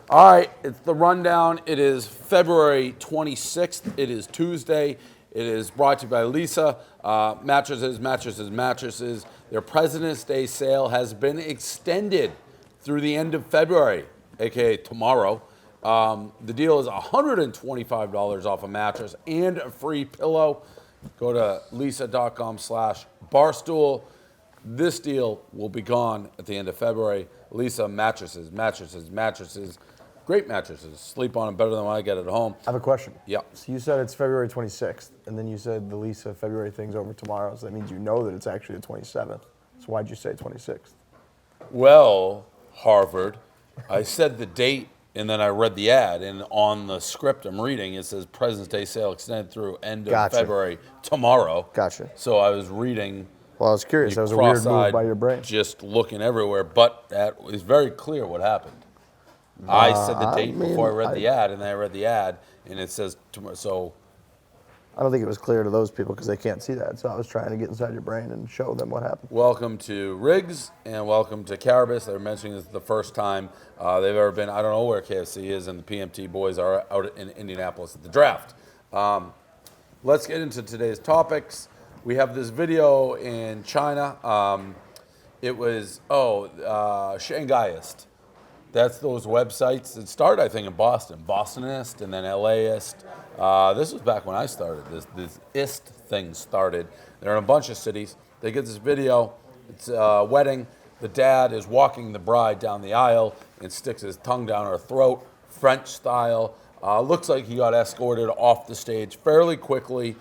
All right, it's the rundown. It is February 26th. It is Tuesday. It is brought to you by Lisa. Mattresses. Their President's Day sale has been extended through the end of February, aka tomorrow. The deal is $125 off a mattress and a free pillow. Go to lisa.com/barstool. This deal will be gone at the end of February. Lisa mattresses. Great mattresses. Sleep on them better than what I get at home. I have a question. Yeah. So you said it's February 26th, and then you said the Lisa February thing's over tomorrow, so that means you know that it's actually the 27th. So why'd you say 26th? Well, Harvard, I said the date, and then I read the ad, and on the script I'm reading, it says President's Day sale extended through end of February tomorrow. Gotcha. So I was reading. Well, I was curious. That was a weird move by your brain. Just looking everywhere, but that is very clear what happened. I said the date before I read the ad, and then I read the ad, and it says tomorrow. So I don't think it was clear to those people because they can't see that. So I was trying to get inside your brain and show them what happened. Welcome to Riggs, and welcome to Carrabis. They're mentioning this is the first time they've ever been. I don't know where KFC is, and the PMT boys are out in Indianapolis at the draft. Let's get into today's topics. We have this video in China. It was, Shanghaiist. That's those websites. It started, I think, in Boston. Bostonist and then LAist. This was back when I started. This ist thing started. They're in a bunch of cities. They get this video. It's a wedding. The dad is walking the bride down the aisle and sticks his tongue down her throat, French style. Looks like he got escorted off the stage fairly quickly.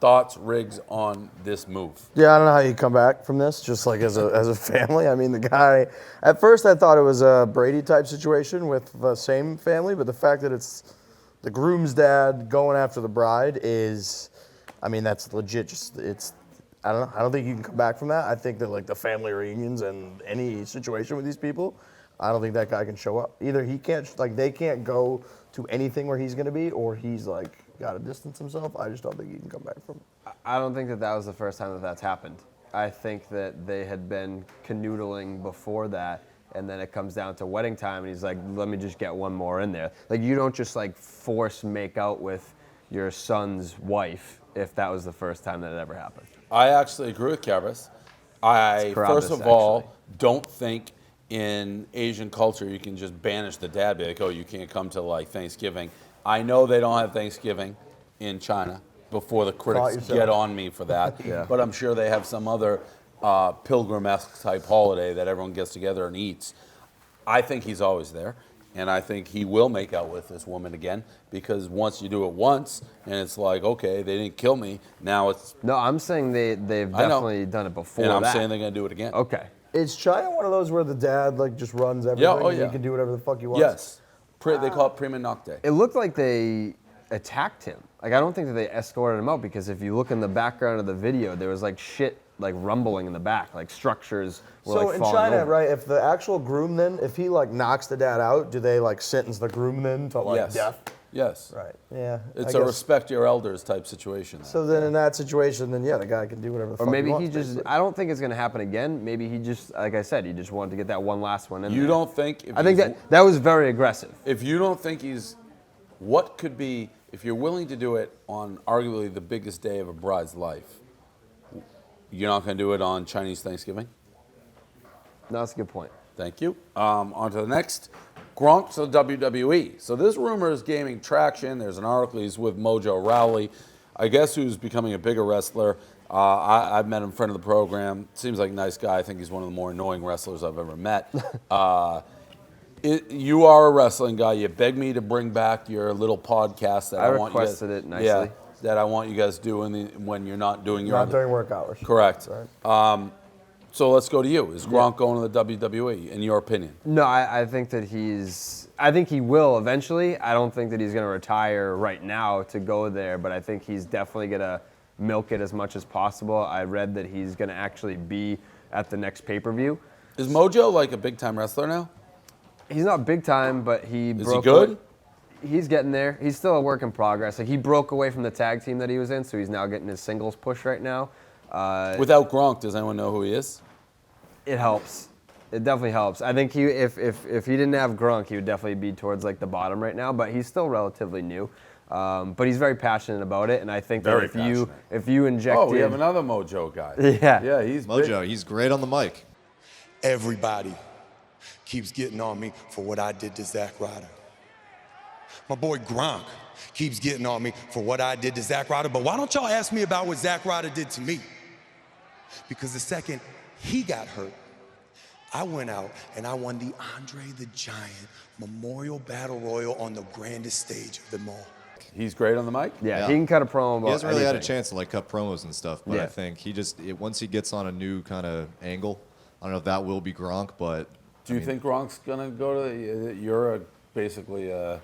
Thoughts, Riggs, on this move? Yeah, I don't know how you come back from this, just like as a family. I mean, the guy, at first I thought it was a Brady type situation with the same family, but the fact that it's the groom's dad going after the bride is, I mean, that's legit. I don't think you can come back from that. I think that like the family reunions and any situation with these people, I don't think that guy can show up. Either he can't, like they can't go to anything where he's going to be, or he's like, got to distance himself. I just don't think he can come back from it. I don't think that was the first time that that's happened. I think that they had been canoodling before that, and then it comes down to wedding time, and he's like, let me just get one more in there. Like, you don't just, like, force make out with your son's wife if that was the first time that it ever happened. I actually agree with Carrabis. First of all, don't think in Asian culture you can just banish the dad, be like, oh, you can't come to, like, Thanksgiving. I know they don't have Thanksgiving in China before the critics get on me for that, Yeah. But I'm sure they have some other pilgrim-esque type holiday that everyone gets together and eats. I think he's always there, and I think he will make out with this woman again, because once you do it once, and it's like, okay, they didn't kill me, now it's... No, I'm saying they've definitely done it before and I'm saying they're going to do it again. Okay. Is China one of those where the dad like just runs everything and he can do whatever the fuck he wants? Yes. They call it prima nocte. It looked like they attacked him. Like, I don't think that they escorted him out, because if you look in the background of the video, there was like shit like rumbling in the back, like structures were So like in falling China, over. right, if the actual groom then, if he like knocks the dad out, do they like sentence the groom then to like death? Yes. Right. Yeah. It's a respect your elders type situation. So then in that situation, then yeah, the guy can do whatever the fuck Or maybe he wants. he just, basically. I don't think it's going to happen again. Maybe he just, like I said, he just wanted to get that one last one in You there. don't think... I think that was very aggressive. If you don't think he's... What could be... If you're willing to do it on arguably the biggest day of a bride's life, you're not going to do it on Chinese Thanksgiving? No, that's a good point. Thank you. On to the next. Gronk to the WWE. So this rumor is gaining traction. There's an article. He's with Mojo Rawley. I guess who's becoming a bigger wrestler. I've met him, friend of the program. Seems like a nice guy. I think he's one of the more annoying wrestlers I've ever met. You are a wrestling guy. You begged me to bring back your little podcast that I want you guys, requested it nicely. Yeah, that I want you guys doing when you're not doing your Not during work hours. Correct. Right. So let's go to you. Is Gronk going to the WWE, in your opinion? No, I think that I think he will eventually. I don't think that he's going to retire right now to go there, but I think he's definitely going to milk it as much as possible. I read that he's going to actually be at the next pay-per-view. Is Mojo like a big-time wrestler now? He's not big time, but Is he good? He's getting there. He's still a work in progress. Like, he broke away from the tag team that he was in, so he's now getting his singles push right now. Without Gronk, does anyone know who he is? It helps. It definitely helps. I think if he didn't have Gronk, he would definitely be towards like the bottom right now. But he's still relatively new. But he's very passionate about it, and I think that if you injected, Oh, we have another Mojo guy. Yeah, he's Mojo. big. He's great on the mic. Everybody keeps getting on me for what I did to Zack Ryder. My boy Gronk keeps getting on me for what I did to Zack Ryder. But why don't y'all ask me about what Zack Ryder did to me? Because the second he got hurt, I went out and I won the Andre the Giant Memorial Battle Royal on the grandest stage of them all. He's great on the mic. yeah, he can cut a promo about He hasn't really had a anything. chance to like cut promos and stuff, but I think he just once he gets on a new kind of angle, I don't know if that will be Gronk, but Do you think Gronk's gonna go to? You're basically an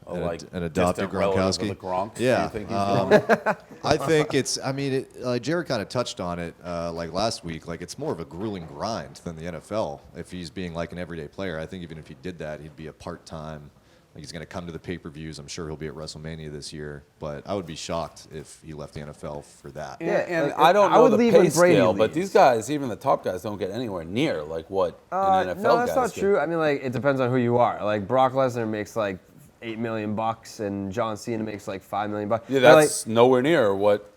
adopted distant relative Gronkowski? of the Gronk. Yeah, Do you think he's going? I think it's. I mean, Jared kind of touched on it like last week. Like it's more of a grueling grind than the NFL. If he's being like an everyday player, I think even if he did that, he'd be a part-time. Like he's going to come to the pay-per-views. I'm sure he'll be at WrestleMania this year. But I would be shocked if he left the NFL for that. And like, I don't I know would the leave pay when Brady scale, but leaves. these guys, even the top guys, don't get anywhere near like what an NFL No, that's guys not get. true. I mean, like it depends on who you are. Like Brock Lesnar makes like $8 million, and John Cena makes like $5 million. Yeah, But, that's nowhere near what.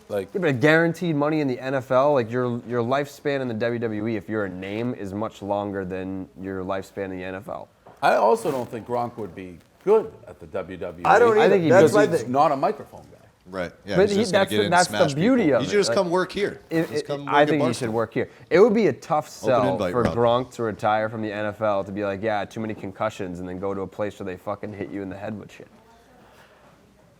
Like yeah, but guaranteed money in the NFL, like your lifespan in the WWE, if you're a name, is much longer than your lifespan in the NFL. I also don't think Gronk would be good at the WWE. I don't I either. think he That's does. my he's thing. not a microphone guy. Right. Yeah. But he's just that's gonna get in and that's the smash beauty people. of You it. should just Like, come work here. Just come work I at think he Barstool. should work here. It would be a tough sell invite, for Rob. Gronk to retire from the NFL to be like, yeah, too many concussions, and then go to a place where they fucking hit you in the head with shit.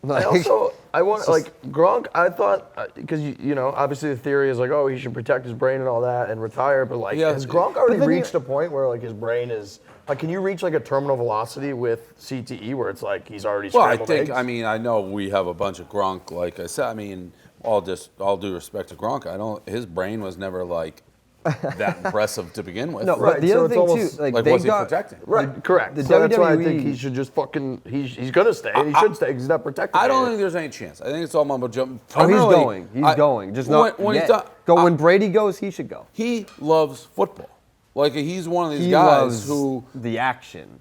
I want like Gronk. I thought because you know obviously the theory is like oh he should protect his brain and all that and retire, but like Yeah, has Gronk already then reached a point where like his brain is like can you reach like a terminal velocity with CTE where it's like he's already Well, I scrambled think. eggs? I mean, I know we have a bunch of Gronk. Like I said, I mean, all due respect to Gronk, I don't. His brain was never like that impressive to begin with. No, Right, but the so other it's thing almost too, like Like, they what's he got protecting? Right, correct. the So that's why I WWE think he should just fucking he's gonna stay and he should stay because he's not protected. I don't here. think there's any chance. I think it's all mumbo jumbo. Oh, he's Primarily, going. He's going. Just not when yet. he's done. When Brady goes, he should go. He loves football. Like he's one of these He guys loves who. the action.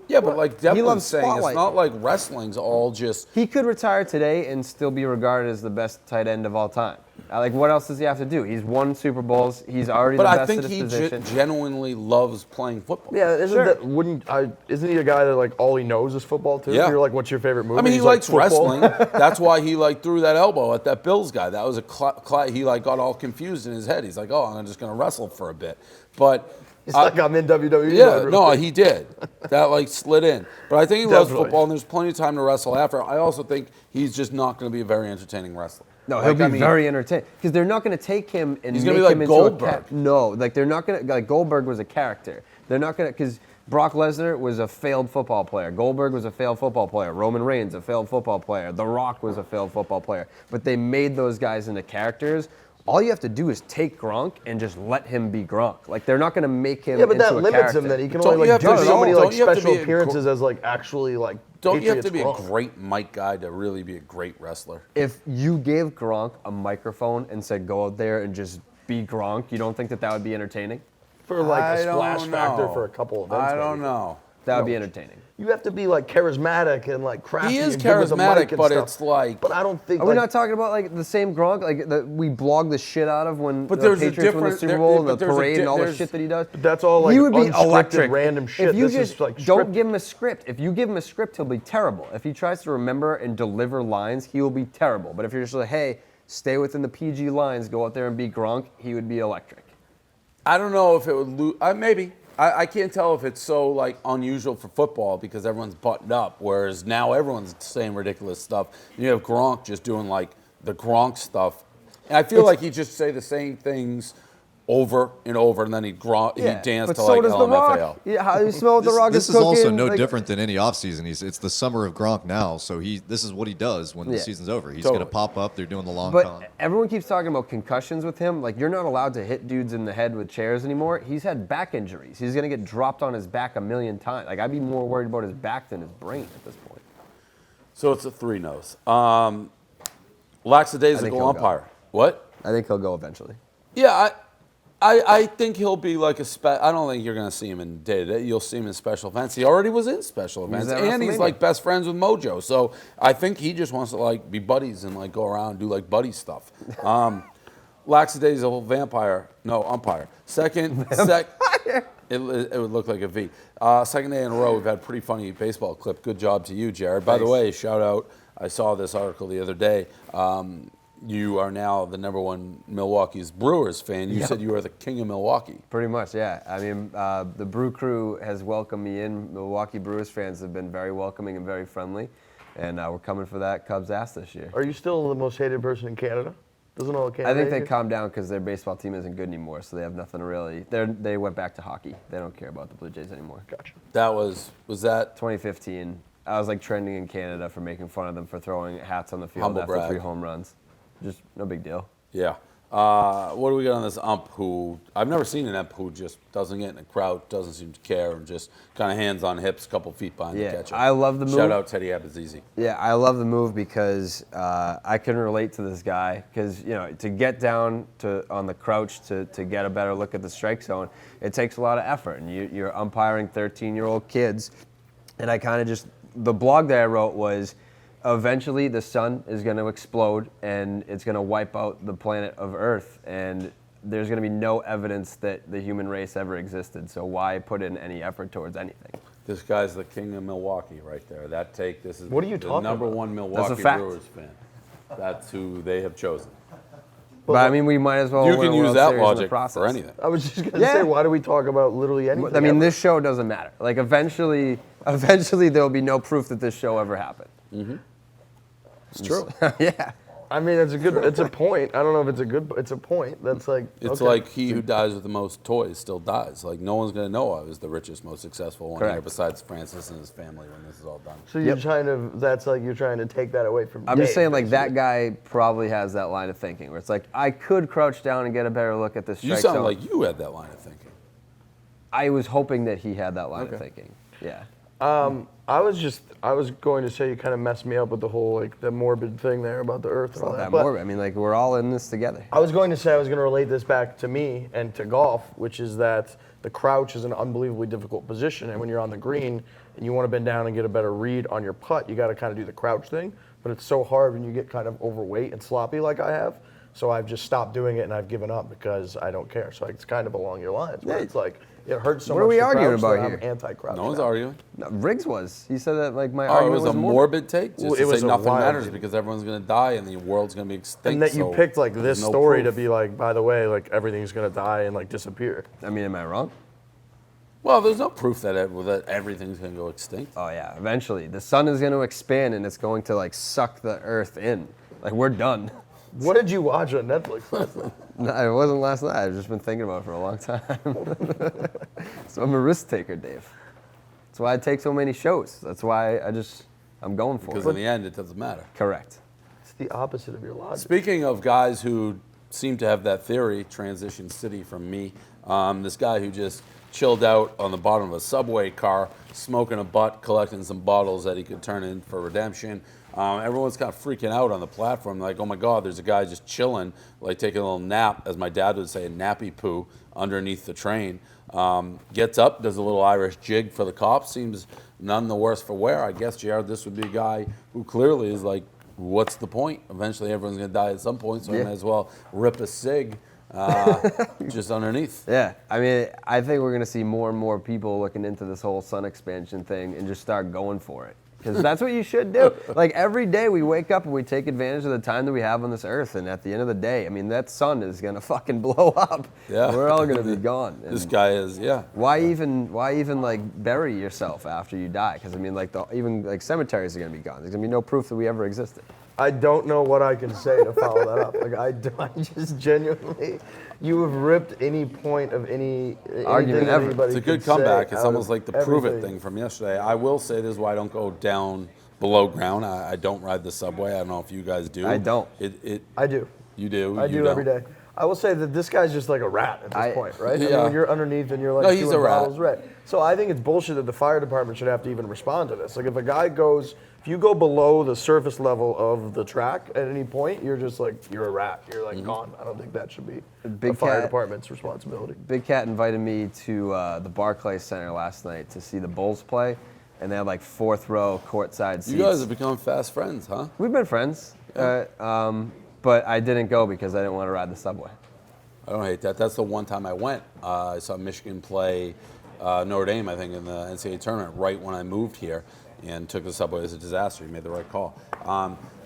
Yeah, but like Devlin's loves saying, spotlight. it's not like wrestling's all just. He could retire today and still be regarded as the best tight end of all time. Like, what else does he have to do? He's won Super Bowls. He's already But the I best think at his he position. genuinely loves playing football. Yeah, isn't Sure. that isn't he a guy that like all he knows is football too? Yeah. You're like, what's your favorite movie? I mean, he He's like, likes football. wrestling. That's why he like threw that elbow at that Bills guy. That was he like got all confused in his head. He's like, oh, I'm just gonna wrestle for a bit. But It's like I'm in WWE. yeah, mode, no, really. he did. That like slid in. But I think he loves Definitely. football, and there's plenty of time to wrestle after. I also think he's just not going to be a very entertaining wrestler. No, he'll Like, be I mean, very entertaining because they're not going to take him and He's make gonna be like him into Goldberg. No, like they're not going to. Like Goldberg was a character. They're not going to because Brock Lesnar was a failed football player. Goldberg was a failed football player. Roman Reigns a failed football player. The Rock was a failed football player. But they made those guys into characters. All you have to do is take Gronk and just let him be Gronk. Like they're not going to make him. Yeah, but into that a limits character. him. That he can Don't only you like have do to so be- many don't like you have to special be a appearances as like actually like. Don't you have to Patriots be a Gronk. great mic guy to really be a great wrestler? If you gave Gronk a microphone and said go out there and just be Gronk, you don't think that would be entertaining? for like I a splash don't factor know. for a couple of events? I don't maybe. know. That would be entertaining. You have to be like charismatic and like crafty. He is and good with the mic charismatic, and but stuff. it's like. But I don't think. Are we like, not talking about like the same Gronk, like that we blog the shit out of when But the there's a Patriots win the different- Super there- Bowl, but and the there's a parade, di- and all the there's- shit that he does? That's all like he would be unscripted electric. random shit. If you This just is, like, don't scripted. give him a script, if you give him a script, he'll be terrible. If he tries to remember and deliver lines, he will be terrible. But if you're just like, hey, stay within the PG lines, go out there and be Gronk, he would be electric. I don't know if it would lose. Maybe. I can't tell if it's so like unusual for football because everyone's buttoned up, whereas now everyone's saying ridiculous stuff. You have Gronk just doing like the Gronk stuff, and I feel like he'd just say the same things over and over, and then he'd dance but to so like does The LMFAO. Rock. Yeah, how you smell what The Rock This is is also cooking, no like- different than any offseason. It's the summer of Gronk now, so this is what he does when the Yeah. season's over. He's Totally. going to pop up. They're doing the long But con. everyone keeps talking about concussions with him. Like, you're not allowed to hit dudes in the head with chairs anymore. He's had back injuries. He's going to get dropped on his back a million times. Like, I'd be more worried about his back than his brain at this point. So it's a 3-no's. I think he'll Lackadaisical go. umpire. What? I think he'll go eventually. Yeah, I think he'll be like I don't think you're going to see him in day-to-day. You'll see him in special events. He already was in special events. at And he's WrestleMania. like best friends with Mojo. So I think he just wants to like be buddies and like go around and do like buddy stuff. Lackadaisical umpire. It would look like a V. Second day in a row, we've had a pretty funny baseball clip. Good job to you, Jared. By the way, shout out. I saw this article the other day. You are now the #1 Milwaukee's Brewers fan. You said you were the king of Milwaukee. Pretty much, yeah. I mean, the Brew Crew has welcomed me in. Milwaukee Brewers fans have been very welcoming and very friendly, and we're coming for that Cubs ass this year. Are you still the most hated person in Canada? Doesn't all Canada I think hate they you? calmed down because their baseball team isn't good anymore, so they have nothing to really. They went back to hockey. They don't care about the Blue Jays anymore. Gotcha. That was that 2015. I was like trending in Canada for making fun of them for throwing hats on the field Humble after brag. 3 home runs. Just no big deal. Yeah. What do we got on this ump who I've never seen an ump who just doesn't get in a crowd, doesn't seem to care, and just kind of hands on hips, couple feet behind the catcher. I love the move. Shout out Teddy Abazizi. Yeah, I love the move because I can relate to this guy because, you know, to get down on the crouch to get a better look at the strike zone, it takes a lot of effort. And you're umpiring 13-year-old kids. And I kind of just, the blog that I wrote was, eventually the sun is going to explode and it's going to wipe out the planet of Earth. And there's going to be no evidence that the human race ever existed. So why put in any effort towards anything? This guy's the king of Milwaukee right there. That take, this is What are you the talking #1 about? Milwaukee That's a fact. Brewers fan. That's who they have chosen. But I mean, we might as well You win can a use World that Series in the logic process. for anything. I was just going to Yeah. say, why do we talk about literally anything? I mean, ever? this show doesn't matter. Like, eventually there will be no proof that this show ever happened. It's true. Yeah. I mean, it's a point. I don't know if it's a point. That's like, It's okay. like he who dies with the most toys still dies. Like no one's gonna know I was the richest, most successful one here Correct. besides Francis and his family when this is all done. So you're that's like you're trying to take that away from I'm Dave, just saying, like, that basically. guy probably has that line of thinking where it's like, I could crouch down and get a better look at this You strike sound zone. like you had that line of thinking. I was hoping that he had that line of Okay. thinking. Yeah. I was going to say you kind of messed me up with the whole, like, the morbid thing there about the earth and all Not that. that But morbid. I mean, like, we're all in this together. I was going to say I was going to relate this back to me and to golf, which is that the crouch is an unbelievably difficult position. And when you're on the green and you want to bend down and get a better read on your putt, you got to kind of do the crouch thing. But it's so hard when you get kind of overweight and sloppy like I have. So I've just stopped doing it and I've given up because I don't care. So it's kind of along your lines where it's like, it hurts so What much. are we to arguing crouch about that I'm here? anti-crouch. No one's now. arguing. No, Riggs was. He said that, like, my Oh, it argument was a morbid. morbid take? Just Well, to it was say a nothing wild matters take. because everyone's going to die and the world's going to be extinct. And that you so picked like this there's no story proof. to be like, by the way, like everything's gonna die and like disappear. I mean, am I wrong? Well, there's no proof that everything's going to go extinct. Oh, yeah. Eventually. The sun is going to expand and it's going to, like, suck the earth in. Like, we're done. What did you watch on Netflix last night? No, it wasn't last night. I've just been thinking about it for a long time. So I'm a risk taker, Dave. That's why I take so many shows. That's why I'm going for Because it. in the end, it doesn't matter. Correct. It's the opposite of your logic. Speaking of guys who seem to have that theory, transition city from me, this guy who just chilled out on the bottom of a subway car, smoking a butt, collecting some bottles that he could turn in for redemption. Everyone's kind of freaking out on the platform, like, oh my God, there's a guy just chilling, like taking a little nap, as my dad would say, a nappy poo underneath the train. Gets up, does a little Irish jig for the cops, seems none the worse for wear. I guess, Jared, this would be a guy who clearly is like, what's the point? Eventually everyone's going to die at some point, so I might as well rip a cig just underneath. Yeah. I mean, I think we're going to see more and more people looking into this whole sun expansion thing and just start going for it. Because that's what you should do. Like, every day we wake up and we take advantage of the time that we have on this earth. And at the end of the day, I mean, that sun is going to fucking blow up. Yeah. We're all going to be gone. This And guy is, yeah. why even like bury yourself after you die? Because I mean, like even like cemeteries are going to be gone. There's going to be no proof that we ever existed. I don't know what I can say to follow that up. Like I just genuinely, you have ripped any point of any Argument anything that ever. anybody It's a good could say comeback. It's out almost of like the prove it everything. thing from yesterday. I will say this is why I don't go down below ground. I don't ride the subway. I don't know if you guys do. I don't. I do. You do. I you do don't. every day. I will say that this guy's just like a rat at this point, right? I mean, Yeah. when you're underneath and you're like No, he's doing a rat. bottles, right? So I think it's bullshit that the fire department should have to even respond to this. Like if a guy goes, if you go below the surface level of the track at any point, you're just like, you're a rat. You're like gone. I don't think that should be the fire department's responsibility. Big Cat invited me to the Barclays Center last night to see the Bulls play, and they had like 4th row courtside seats. You guys have become fast friends, huh? We've been friends, but I didn't go because I didn't want to ride the subway. I don't hate that. That's the one time I went. I saw Michigan play Notre Dame, I think, in the NCAA tournament right when I moved here, and took the subway. It was a disaster. You made the right call.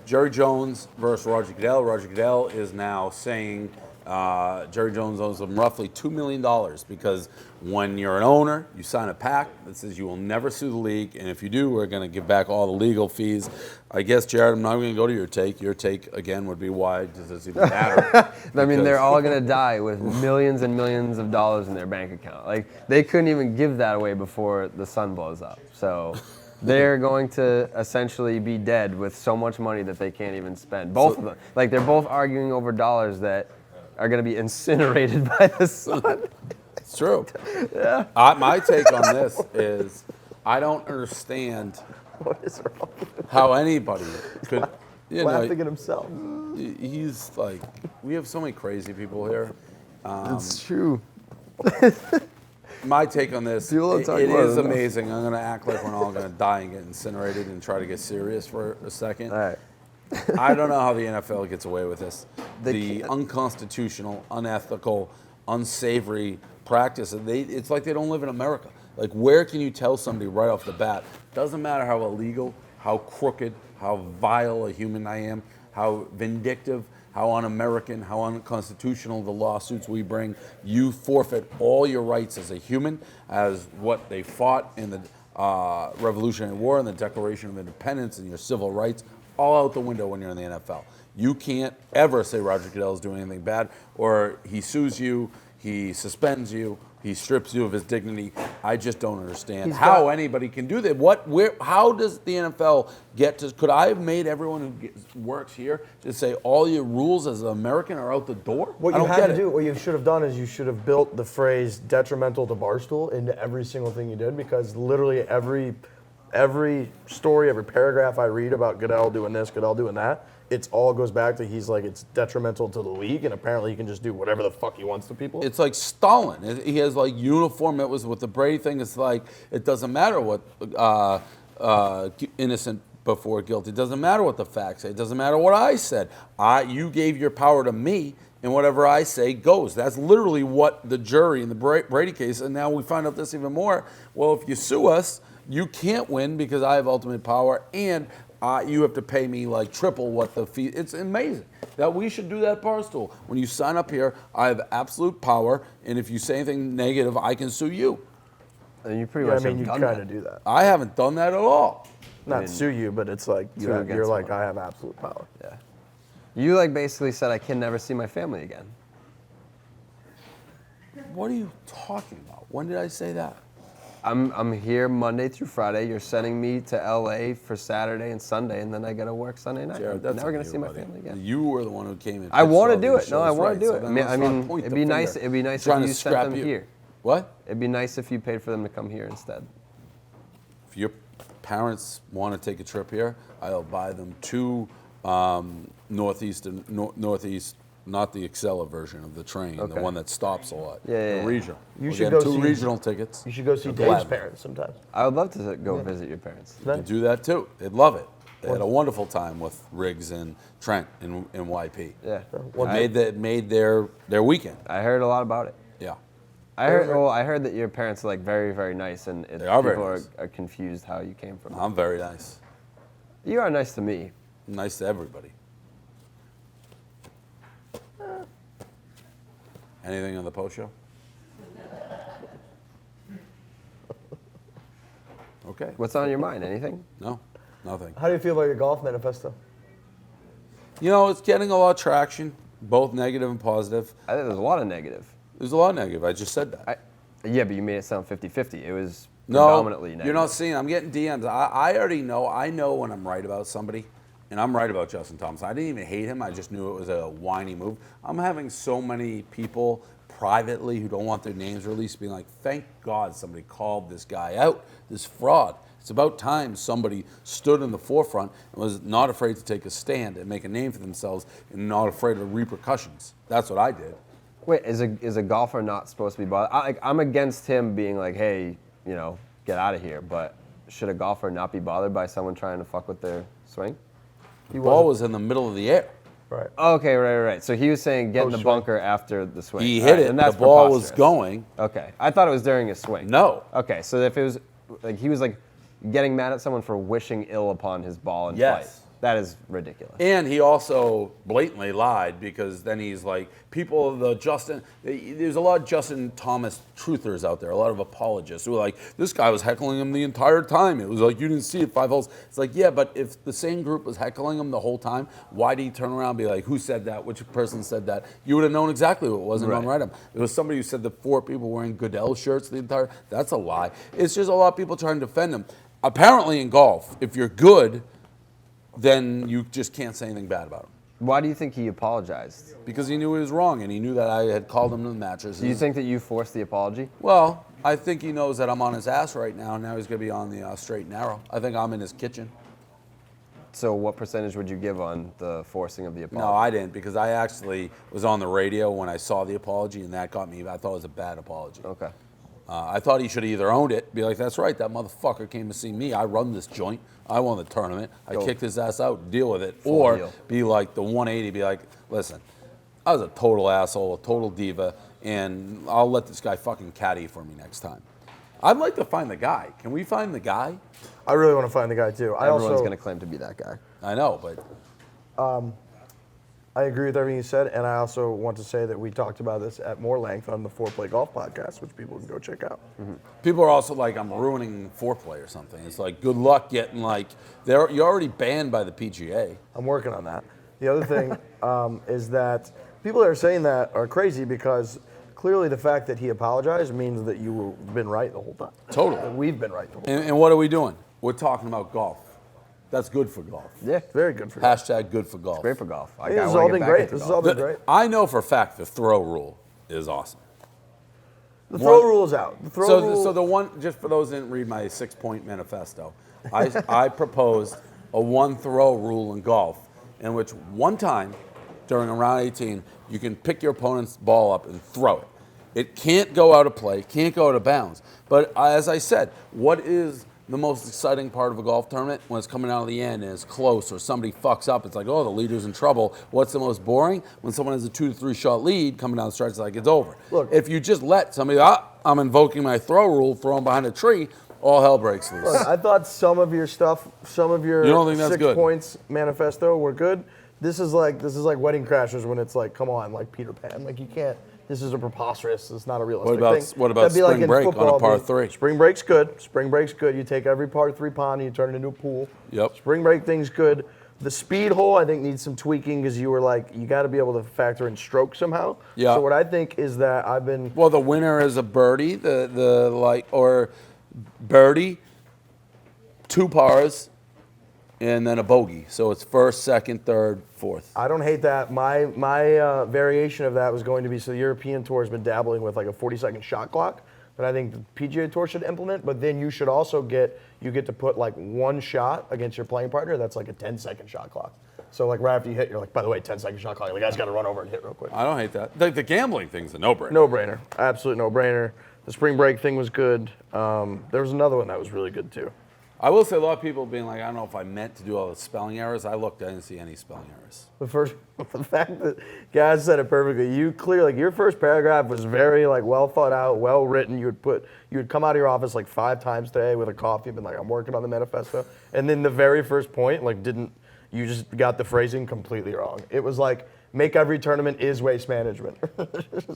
Jerry Jones versus Roger Goodell. Roger Goodell is now saying Jerry Jones owes him roughly $2 million because when you're an owner, you sign a pact that says you will never sue the league, and if you do, we're going to give back all the legal fees. I guess, Jared, I'm not going to go to your take. Your take, again, would be why does this even matter? I mean, they're all going to die with millions and millions of dollars in their bank account. Like, they couldn't even give that away before the sun blows up. So they're going to essentially be dead with so much money that they can't even spend. Both of them. Like, they're both arguing over dollars that are going to be incinerated by the sun. It's true. Yeah. My take on this is I don't understand What is wrong with him? how anybody could, Laughing at himself. he's like, we have so many crazy people here. It's true. My take on this, People don't it talk about is it enough. amazing. I'm going to act like we're all going to die and get incinerated and try to get serious for a second. All right. I don't know how the NFL gets away with this. They The can't. unconstitutional, unethical, unsavory practice. It's like they don't live in America. Like, where can you tell somebody right off the bat? Doesn't matter how illegal, how crooked, how vile a human I am, how vindictive, how un-American, how unconstitutional the lawsuits we bring. You forfeit all your rights as a human, as what they fought in the Revolutionary War and the Declaration of Independence and your civil rights, all out the window when you're in the NFL. You can't ever say Roger Goodell is doing anything bad, or he sues you, he suspends you, he strips you of his dignity. I just don't understand how anybody can do that. How does the NFL get to? Could I have made everyone who works here to say all your rules as an American are out the door? What I you don't had get to it. do, what you should have done is you should have built the phrase detrimental to Barstool into every single thing you did, because literally every story, every paragraph I read about Goodell doing this, Goodell doing that, it all goes back to he's like, it's detrimental to the league, and apparently he can just do whatever the fuck he wants to people. It's like Stalin. He has like uniform. It was with the Brady thing. It's like it doesn't matter what innocent before guilty. It doesn't matter what the facts say. It doesn't matter what I said. You gave your power to me, and whatever I say goes. That's literally what the jury in the Brady case. And now we find out this even more. Well, if you sue us, you can't win because I have ultimate power, and you have to pay me like triple what the fee. It's amazing that we should do that, Barstool. When you sign up here, I have absolute power, and if you say anything negative, I can sue you. And you pretty Yeah, I much mean, you have kind done of that. do that. I haven't done that at all. Not sue you, but it's like Sue you're against like, someone. I have absolute power. Yeah. You like basically said I can never see my family again. What are you talking about? When did I say that? I'm here Monday through Friday. You're sending me to LA for Saturday and Sunday, and then I gotta work Sunday night. Jared, I'm that's never on gonna you, see my buddy. family again. You were the one who came in. I want to do it. No, I want to do it. So I mean, it'd be nice. It'd be nice if you sent them here. What? It'd be nice if you paid for them to come here instead. If your parents want to take a trip here, I'll buy them two northeast, not the Excella version of the train, Okay. the one that stops a lot. Yeah. The regional. You We'll should get go two see- regional tickets. You should go see They're Dave's glad. parents sometime. I would love to go visit your parents. You can do that too. They'd love it. They had a wonderful time with Riggs and Trent in YP. Yeah. It made their weekend. I heard a lot about it. Yeah. I heard that your parents are like very, very nice, and They are very people nice. are confused how you came from them. I'm very nice. You are nice to me. Nice to everybody. Anything on the post show? Okay. What's on your mind? Anything? No, nothing. How do you feel about your golf manifesto? You know, it's getting a lot of traction, both negative and positive. I think there's a lot of negative. There's a lot of negative. I just said that. Yeah, but you made it sound 50-50. It was No, predominantly negative. you're not seeing. I'm getting DMs. I already know. I know when I'm right about somebody. and I'm right about Justin Thomas. I didn't even hate him. I just knew it was a whiny move. I'm having so many people privately who don't want their names released being like, thank God somebody called this guy out, this fraud. It's about time somebody stood in the forefront and was not afraid to take a stand and make a name for themselves and not afraid of repercussions. That's what I did. Wait, is a golfer not supposed to be bothered? I'm against him being like, hey, get out of here. But should a golfer not be bothered by someone trying to fuck with their swing? The ball was in the middle of the air. Right. Okay, right. So he was saying get in the Post-swing. bunker after the swing. He hit it, and that's the ball was preposterous. going. Okay, I thought it was during his swing. No. Okay, so if it was like he was like getting mad at someone for wishing ill upon his ball in Yes. flight. That is ridiculous. And he also blatantly lied because then he's like, there's a lot of Justin Thomas truthers out there, a lot of apologists who are like, this guy was heckling him the entire time. It was like, you didn't see it 5 holes. It's like, yeah, but if the same group was heckling him the whole time, why did he turn around and be like, who said that? Which person said that? You would have known exactly what it was and gone right him. It was somebody who said the 4 people wearing Goodell shirts the entire, that's a lie. It's just a lot of people trying to defend him. Apparently in golf, if you're good, then you just can't say anything bad about him. Why do you think he apologized? Because he knew he was wrong, and he knew that I had called him to the mattresses. Do you think that you forced the apology? Well, I think he knows that I'm on his ass right now, and now he's going to be on the straight and narrow. I think I'm in his kitchen. So what percentage would you give on the forcing of the apology? No, I didn't, because I actually was on the radio when I saw the apology, and that got me. I thought it was a bad apology. Okay. I thought he should have either owned it, be like, that's right, that motherfucker came to see me. I run this joint. I won the tournament. I kicked his ass out, deal with it. Full Or deal. be like the 180, be like, listen, I was a total asshole, a total diva, and I'll let this guy fucking caddy for me next time. I'd like to find the guy. Can we find the guy? I really want to find the guy too. Everyone's going to claim to be that guy. I know, but I agree with everything you said, and I also want to say that we talked about this at more length on the Foreplay Golf podcast, which people can go check out. people are also like, I'm ruining foreplay or something. It's like, good luck getting like, you're already banned by the PGA. I'm working on that. The other thing is that people that are saying that are crazy because clearly the fact that he apologized means that you've been right the whole time. Totally. That we've been right the whole time. And what are we doing? We're talking about golf. That's good for golf. Yeah. Very good for you. Hashtag good for golf. Great for golf. This has all been great. This has all been great. I know for a fact the throw rule is awesome. The throw rule is out. The throw rule. So the one, just for those who didn't read my 6-point manifesto, I proposed a 1 throw rule in golf in which one time during a round 18, you can pick your opponent's ball up and throw it. It can't go out of play, can't go out of bounds. But as I said, what is the most exciting part of a golf tournament? When it's coming out of the end and it's close or somebody fucks up, it's like, oh, the leader's in trouble. What's the most boring? When someone has a 2 to 3 shot lead coming down the stretch, it's like it's over. Look, if you just let somebody, I'm invoking my throw rule, throw them behind a tree, all hell breaks loose. Look, I thought some of your stuff, some of your You don't think that's 6 good? points manifesto were good. This is like Wedding Crashers when it's like, come on, like Peter Pan. Like you can't. This is a preposterous. It's not a realistic thing. What about That'd be like spring in break football, on a par dude. 3? Spring break's good. Spring break's good. You take every par 3 pond and you turn it into a pool. Yep. Spring break thing's good. The speed hole I think needs some tweaking because you were like you got to be able to factor in stroke somehow. Yeah. So what I think is that I've been. Well, the winner is a birdie, or birdie, 2 pars, and then a bogey. So it's first, second, third, fourth. I don't hate that. My variation of that was going to be, so the European Tour has been dabbling with like a 40-second shot clock that I think the PGA Tour should implement, but then you should also get to put like 1 shot against your playing partner. That's like a 10-second shot clock. So like right after you hit, you're like, by the way, 10-second shot clock. The guy's got to run over and hit real quick. I don't hate that. The gambling thing's a no-brainer. No-brainer. Absolute no-brainer. The spring break thing was good. There was another one that was really good too. I will say a lot of people being like, I don't know if I meant to do all the spelling errors. I looked, I didn't see any spelling errors. The fact that guys said it perfectly. You clearly, like your first paragraph was very like well thought out, well written. You would come out of your office like 5 times today with a coffee, been like, I'm working on the manifesto. And then the very first point, like you just got the phrasing completely wrong. It was like, make every tournament is waste management.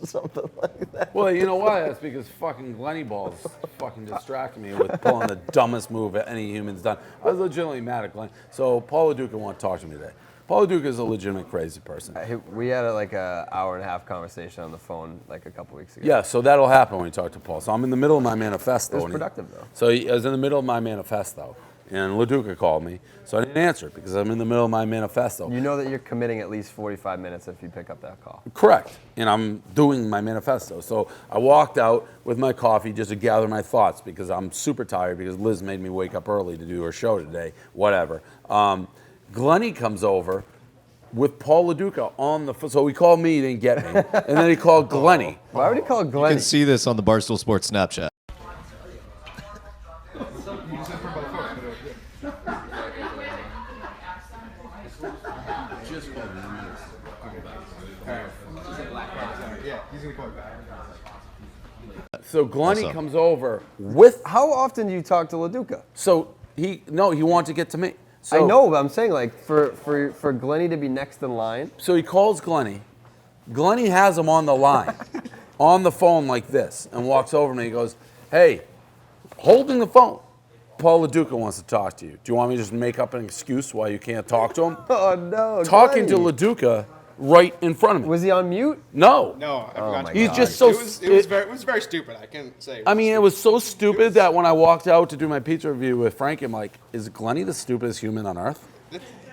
Something like that. Well, you know why? That's because fucking Glenny Balls fucking distracted me with pulling the dumbest move any human's done. I was legitimately mad at Glenn. So Paul LaDuca won't talk to me today. Paul LaDuca is a legitimate crazy person. We had like a hour-and-a-half conversation on the phone like a couple weeks ago. Yeah, so that'll happen when you talk to Paul. So I'm in the middle of my manifesto. It was productive, though. So I was in the middle of my manifesto. and LaDuca called me, so I didn't answer because I'm in the middle of my manifesto. You know that you're committing at least 45 minutes if you pick up that call. Correct, and I'm doing my manifesto. So I walked out with my coffee just to gather my thoughts because I'm super tired because Liz made me wake up early to do her show today, whatever. Glenny comes over with Paul LaDuca on the phone. So he called me, he didn't get me, and then he called Glenny. Why would he call You Glenn? can see this on the Barstool Sports Snapchat. So Glenny Awesome. comes over with, How often do you talk to LaDuca? so he wanted to get to me. So, I know, but I'm saying like for Glenny to be next in line. So he calls Glenny. Glenny has him on the line, on the phone like this, and walks over to me. He goes, "Hey," holding the phone. Paul LaDuca wants to talk to you. Do you want me to just make up an excuse why you can't talk to him? Oh no! Talking to Glenny. LaDuca right in front of me. Was he on mute? No. No, I forgot my to He's God. just so. It was very stupid. I can't say. I mean, it was so stupid that when I walked out to do my pizza review with Frank, I'm like, "Is Glenny the stupidest human on earth?"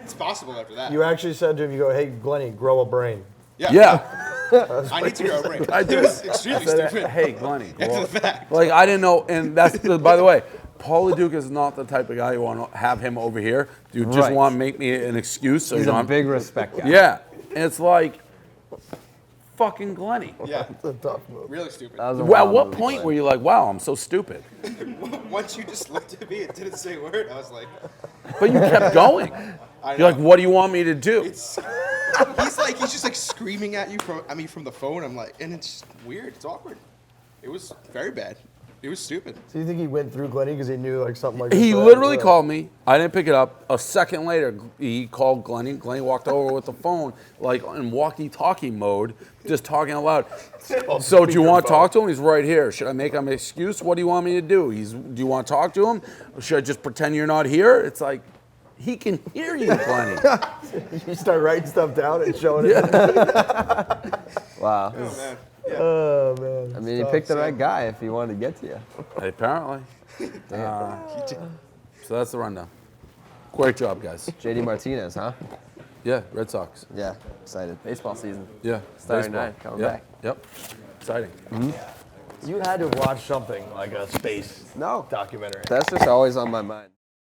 It's possible after that. You actually said to him, you go, hey, Glenny, grow a brain. Yeah. I need to grow a brain. I do. It was extremely stupid. Hey, Glenny. After the fact. Like, I didn't know, and that's the, by the way, Paul LaDuca is not the type of guy you want to have him over here. You just Right. want to make me an excuse so He's you know a I'm big respect guy. Yeah. And it's like, fucking Glenny. Yeah, It's a tough move. really stupid. That was a Well, at wild what move, point Glenn. were you like, wow, I'm so stupid? Once you just looked at me and didn't say a word, I was like, But you kept going. I You're like, know. what do you want me to do? It's, he's just like screaming at you from the phone. I'm like, and it's just weird. It's awkward. It was very bad. It was stupid. So you think he went through Glenny because he knew like something like this? He would literally happen? called me. I didn't pick it up. A second later, he called Glenny. Glenny walked over with the phone, like in walkie-talkie mode, just talking out loud. So do you want to talk to him? He's right here. Should I make him an excuse? What do you want me to do? Do you want to talk to him? Or should I just pretend you're not here? It's like, he can hear you, Glenny. You start writing stuff down and showing it. Wow. Oh man. Oh, man. I mean, he picked the right guy if he wanted to get to you. Apparently. So that's the rundown. Great job, guys. JD Martinez, huh? Yeah, Red Sox. Yeah, excited. Baseball season. Yeah. Saturday baseball. night, coming Yep, back. Yep. Exciting. You had to watch something like a space No, documentary. that's just always on my mind.